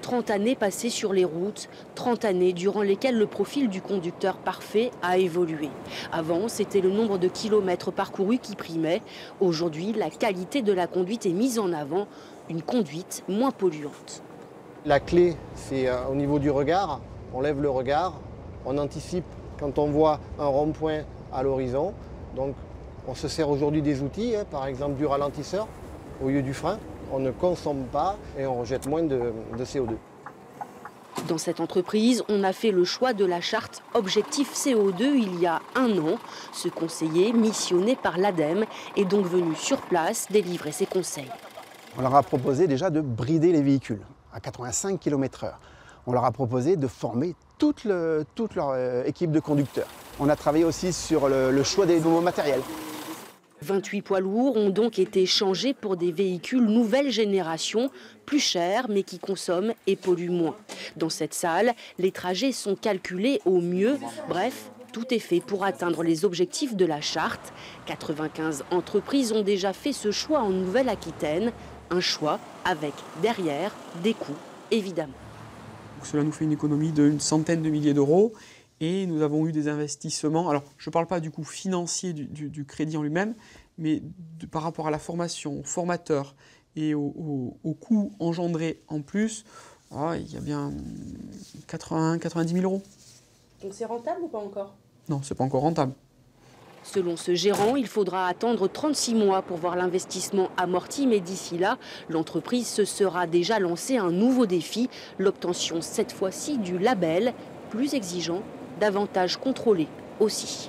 30 années passées sur les routes, 30 années durant lesquelles le profil du conducteur parfait a évolué. Avant, c'était le nombre de kilomètres parcourus qui primait. Aujourd'hui, la qualité de la conduite est mise en avant, une conduite moins polluante. La clé, c'est au niveau du regard. On lève le regard, on anticipe quand on voit un rond-point à l'horizon. Donc, on se sert aujourd'hui des outils, par exemple du ralentisseur au lieu du frein. On ne consomme pas et on rejette moins de CO2. Dans cette entreprise, on a fait le choix de la charte Objectif CO2 il y a 1 an. Ce conseiller, missionné par l'ADEME, est donc venu sur place délivrer ses conseils. On leur a proposé déjà de brider les véhicules à 85 km/h. On leur a proposé de former toute leur équipe de conducteurs. On a travaillé aussi sur le choix des nouveaux matériels. 28 poids lourds ont donc été changés pour des véhicules nouvelle génération, plus chers mais qui consomment et polluent moins. Dans cette salle, les trajets sont calculés au mieux. Bref, tout est fait pour atteindre les objectifs de la charte. 95 entreprises ont déjà fait ce choix en Nouvelle-Aquitaine. Un choix avec derrière des coûts, évidemment. Cela nous fait une économie d'une centaine de milliers d'euros. Et nous avons eu des investissements, alors je ne parle pas du coût financier du crédit en lui-même, mais par rapport à la formation, aux formateurs et aux coûts engendrés en plus, il y a bien 90 000 euros. Donc c'est rentable ou pas encore? Non, ce n'est pas encore rentable. Selon ce gérant, il faudra attendre 36 mois pour voir l'investissement amorti, mais d'ici là, l'entreprise se sera déjà lancé un nouveau défi, l'obtention cette fois-ci du label, plus exigeant, davantage contrôlé aussi.